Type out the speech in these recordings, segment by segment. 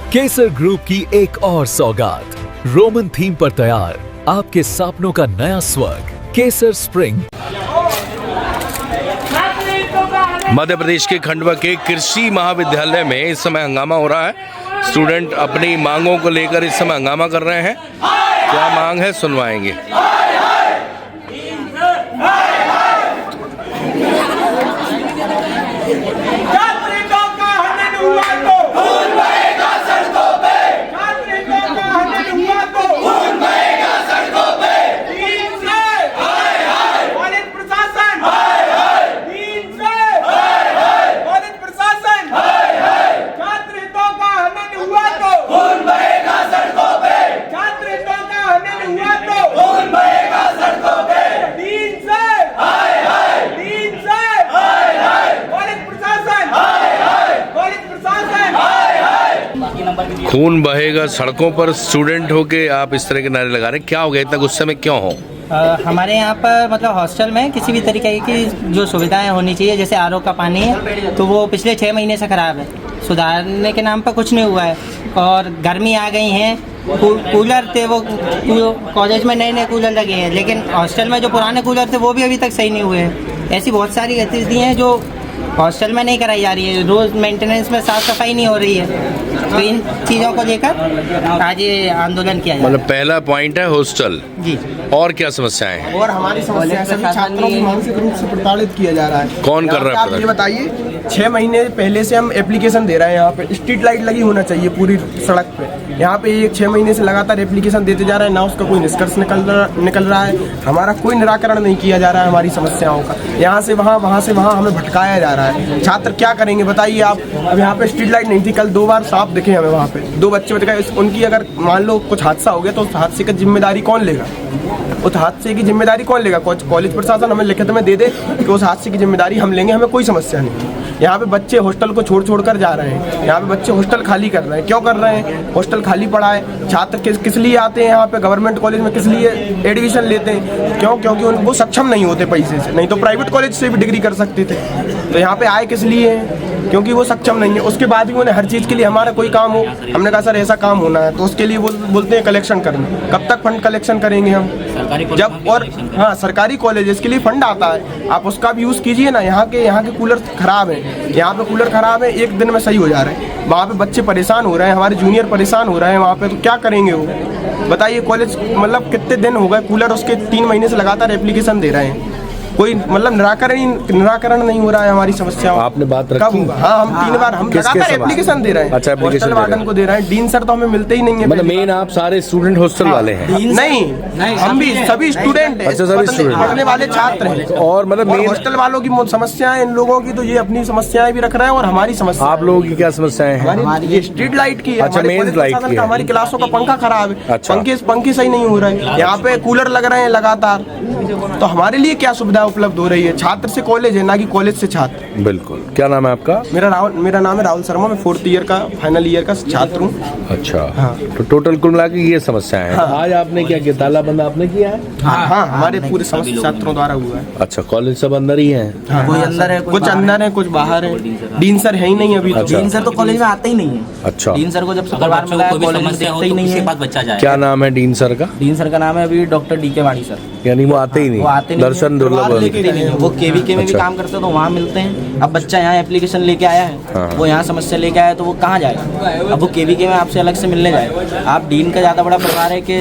केसर group की एक और सौगात, रोमन थीम पर तैयार आपके सपनों का नया स्वर्ग, केसर स्प्रिंग। मध्य प्रदेश के खंडवा के कृषि महाविद्यालय में इस समय हंगामा हो रहा है। स्टूडेंट अपनी मांगों को लेकर इस समय हंगामा कर रहे हैं। क्या मांग है सुनवाएंगे। खून बहेगा सड़कों पर, स्टूडेंट होके आप इस तरह के नारे लगा रहे हैं, क्या हो गया, इतना गुस्से में क्यों हो? हमारे यहाँ पर मतलब हॉस्टल में किसी भी तरीके की जो सुविधाएं होनी चाहिए, जैसे आरओ का पानी है तो वो पिछले 6 महीने से ख़राब है, सुधारने के नाम पर कुछ नहीं हुआ है। और गर्मी आ गई हैं, कूलर थे वो कॉलेज में नए कूलर लगे हैं, लेकिन हॉस्टल में जो पुराने कूलर थे वो भी अभी तक सही नहीं हुए हैं। ऐसी बहुत सारी गतिविधियाँ हैं जो हॉस्टल में नहीं कराई जा रही है। रोज़ मेंटेनेंस में साफ़ सफाई नहीं हो रही है, तो इन चीज़ों को लेकर आज ये आंदोलन किया जाए। मतलब पहला पॉइंट है हॉस्टल जी, और क्या समस्याएं हैं? और हमारी समस्या है, सभी छात्रों को मानसिक रूप से प्रताड़ित किया जा रहा है। कौन कर रहा है? आप ये बताइए, 6 महीने पहले से हम एप्लीकेशन दे रहे हैं। यहाँ पे स्ट्रीट लाइट लगी होना चाहिए पूरी सड़क पे, यहाँ पे 6 महीने से लगातार एप्लीकेशन देते जा रहे हैं, ना उसका कोई निष्कर्ष निकल रहा है। हमारा कोई निराकरण नहीं किया जा रहा है हमारी समस्याओं का। यहाँ से वहाँ, वहाँ से वहाँ हमें भटकाया जा रहा है। छात्र क्या करेंगे बताइए आप। अब यहाँ पे स्ट्रीट लाइट नहीं थी, कल 2 बार सांप दिखे हमें वहाँ पे, 2 बच्चे बच गए। उनकी अगर मान लो कुछ हादसा हो गया तो उस हादसे की जिम्मेदारी कौन लेगा? उस हादसे की जिम्मेदारी कौन लेगा? कॉलेज प्रशासन हमें लिखित में दे दे कि उस हादसे की जिम्मेदारी हम लेंगे, हमें कोई समस्या नहीं। यहाँ पे बच्चे हॉस्टल को छोड़ कर जा रहे हैं, यहाँ पे बच्चे हॉस्टल खाली कर रहे हैं। क्यों कर रहे हैं? हॉस्टल खाली पड़ा है। छात्र किस लिए आते हैं यहाँ पे गवर्नमेंट कॉलेज में, किस लिए एडमिशन लेते हैं? क्यों? क्योंकि वो सक्षम नहीं होते पैसे से, नहीं तो प्राइवेट कॉलेज से भी डिग्री कर सकते थे। तो यहाँ पे आए किस लिए हैं? क्योंकि वो सक्षम नहीं है। उसके बाद भी उन्हें हर चीज़ के लिए हमारा कोई काम हो, हमने कहा सर ऐसा काम होना है, तो उसके लिए वो बोलते हैं कलेक्शन करना। कब तक फंड कलेक्शन करेंगे हम? जब और हाँ, सरकारी कॉलेज इसके लिए फंड आता है, आप उसका भी यूज़ कीजिए ना। यहाँ के कूलर खराब है, यहाँ पे कूलर खराब है, 1 दिन में सही हो जा रहे हैं। वहाँ पे बच्चे परेशान हो रहे हैं, हमारे जूनियर परेशान हो रहे हैं वहाँ पे, तो क्या करेंगे वो बताइए। कॉलेज मतलब कितने दिन हो गए कूलर उसके 3 महीने से लगातार एप्लीकेशन दे रहे हैं, कोई मतलब निराकरण नहीं हो रहा है हमारी समस्या। आपने बात रखी? कब होगा? हाँ, हम 3 बार हम लगातार एप्लीकेशन दे रहे हैं। अच्छा, हॉस्टल वार्डन को दे रहे हैं, डीन सर तो हमें मिलते ही नहीं है। मतलब मेन आप सारे स्टूडेंट हॉस्टल वाले हैं? नहीं, हम भी सभी स्टूडेंट हैं। अच्छा, सभी स्टूडेंट पढ़ने वाले छात्र हैं। और मतलब मेन हॉस्टल वालों की समस्याएं, इन लोगों की तो ये अपनी समस्याएं भी रख रहे हैं, और हमारी समस्या। आप लोगों की क्या समस्याएं हैं? हमारी स्ट्रीट लाइट की है। अच्छा, मेन लाइट की है। हमारी क्लासों का पंखा खराब है। अच्छा। पंखे सही नहीं हो रहे हैं, यहाँ पे कूलर लग रहे हैं लगातार। तो हमारे लिए क्या सुविधा उपलब्ध हो रही है? छात्र से कॉलेज है, ना कि कॉलेज से छात्र। बिल्कुल। क्या नाम है आपका? मेरा नाम है राहुल शर्मा, मैं 4th ईयर का फाइनल ईयर का छात्र हूँ। अच्छा, हाँ। तो टोटल कुल मिला के ये समस्या है। हाँ। आज आपने क्या किया, तालाबंद आपने किया है? हाँ, हमारे पूरे समस्त छात्रों द्वारा हुआ है। अच्छा, कॉलेज सब अंदर ही है? कोई अंदर है, कुछ अंदर है, कुछ बाहर है। डीन सर है ही नहीं अभी। अच्छा। डीन सर तो कॉलेज में आते ही नहीं है। अच्छा, डीन सर को जब शुक्रवार में लाया, कॉलेज में दिखते ही नहीं है। बच्चा जाए। क्या नाम है डीन सर का? डीन सर का नाम है अभी डॉक्टर DK वाणी सर। यानी वो आते ही नहीं? वो आते नहीं, दर्शन दुर्लभ। वो KVK में भी अच्छा। काम करते तो वहाँ मिलते हैं। अब बच्चा यहाँ एप्लीकेशन लेके आया है, हाँ। वो यहाँ समस्या लेके आया है, तो वो कहाँ जाएगा? अब वो KVK में आपसे अलग से मिलने जाए। आप डीन का ज़्यादा बड़ा परिवार है कि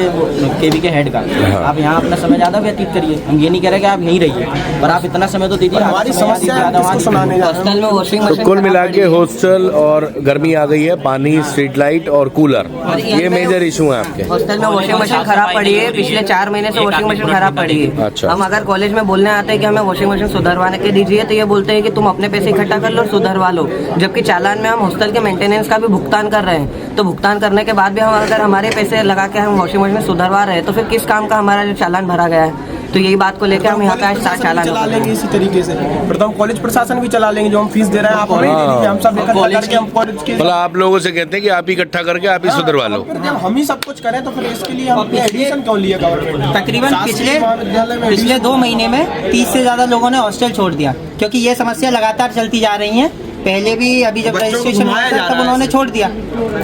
KVK हेड का, आप यहाँ अपना समय ज़्यादा व्यतीत करिए। हम ये नहीं कह रहे कि आप यहीं रहिए, पर आप इतना समय तो दीजिए। हमारी समस्या हॉस्टल में वॉशिंग तो कुल मिला के हॉस्टल और गर्मी आ गई है, पानी, स्ट्रीट लाइट और कूलर, ये मेजर इशू है आपके। हॉस्टल में वॉशिंग मशीन खराब पड़ी है, पिछले 4 महीने से वॉशिंग मशीन खराब पड़ी है। अच्छा। हम अगर कॉलेज में बोलने आते हैं कि हमें वॉशिंग मशीन सुधरवाने के दीजिए, तो ये बोलते हैं कि तुम अपने पैसे इकट्ठा कर लो और सुधरवा लो, जबकि चालान में हम हॉस्टल के मेंटेनेंस का भी भुगतान कर रहे हैं। तो भुगतान करने के बाद भी हम अगर हमारे पैसे लगा के हम वॉशिंग मशीन सुधरवा रहे हैं, तो फिर किस काम का हमारा जो चालान भरा गया है? तो यही बात को लेकर हम यहाँ पे आज चालान चला लेंगे इसी तरीके से। प्रथम कॉलेज प्रशासन भी चला लेंगे, जो हम फीस दे रहे हैं आप हमें दे दीजिए, हम सब इकट्ठा करके हम कॉलेज के। मतलब आप लोगों से कहते हैं कि आप ही इकट्ठा करके आप ही सुधरवा लो। जब हम ही सब कुछ करें तो फिर इसके लिए हम एडमिशन क्यों लिया गवर्नमेंट? तकरीबन पिछले 2 महीने में 30 से ज़्यादा लोगों ने हॉस्टल छोड़ दिया, क्योंकि ये समस्या लगातार चलती जा रही है। पहले भी अभी जब बच्चों को रजिस्ट्रेशन घुमाया हुआ था जा तब रहा है उन्होंने छोड़ दिया,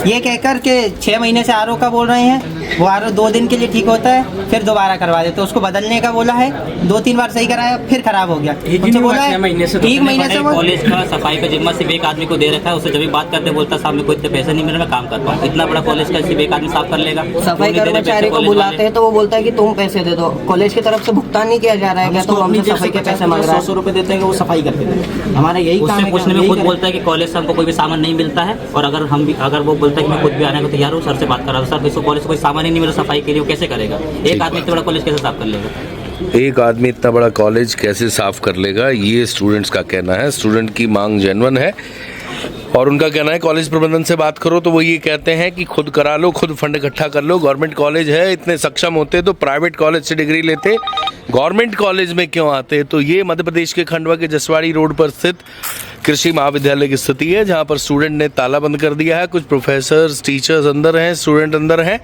ये कहकर के 6 महीने से आरओ का बोल रहे हैं। वो आरओ 2 दिन के लिए ठीक होता है, फिर दोबारा करवा देते, उसको बदलने का बोला है, 2-3 बार सही कराया, फिर खराब हो गया। उनसे बोला है 1 महीने से वो कॉलेज का सफाई का जिम्मा सिर्फ एक आदमी को दे रखा है। उससे जब भी बात करते बोलता साहब मेरे को इतने पैसे नहीं मिल रहे, मैं काम कर पाऊँ। इतना बड़ा कॉलेज का सिर्फ एक आदमी साफ कर लेगा। सफाई कर्मचारी को बुलाते हैं तो वो बोलता है कि तुम पैसे दे दो, कॉलेज की तरफ से भुगतान नहीं किया जा रहा है क्या? तो हमसे सफाई के पैसे मांग रहा है। 100 रुपए देते हैं कि वो सफाई करके दें। हमारा यही काम उससे है। पूछने में खुद बोलता है कि कॉलेज से हमको कोई भी सामान नहीं मिलता है, और अगर वो बोलता है कि मैं खुद भी आने को तैयार हूँ, सर से बात करा दो, सर इसको कॉलेज से कोई सामान ही नहीं मिला सफाई के लिए, वो कैसे करेगा? एक आदमी इतना बड़ा कॉलेज कैसे साफ कर लेगा? एक आदमी इतना बड़ा कॉलेज कैसे साफ कर लेगा, ये स्टूडेंट्स का कहना है। स्टूडेंट की मांग जेन्युइन है और उनका कहना है कॉलेज प्रबंधन से बात करो तो वो ये कहते हैं कि खुद करा लो, खुद फंड इकट्ठा कर लो। गवर्नमेंट कॉलेज है, इतने सक्षम होते तो प्राइवेट कॉलेज से डिग्री लेते, गवर्नमेंट कॉलेज में क्यों आते? तो ये मध्य प्रदेश के खंडवा के जसवाड़ी रोड पर स्थित कृषि महाविद्यालय की स्थिति है, जहाँ पर स्टूडेंट ने ताला बंद कर दिया है। कुछ प्रोफेसर्स, टीचर्स अंदर हैं, स्टूडेंट अंदर हैं,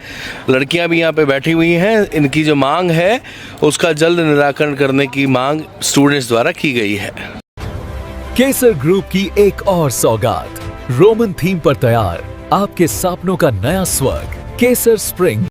लड़कियां भी यहाँ पे बैठी हुई हैं। इनकी जो मांग है उसका जल्द निराकरण करने की मांग स्टूडेंट्स द्वारा की गई है। केसर ग्रुप की एक और सौगात, रोमन थीम पर तैयार आपके सपनों का नया स्वर्ग, केसर स्प्रिंग।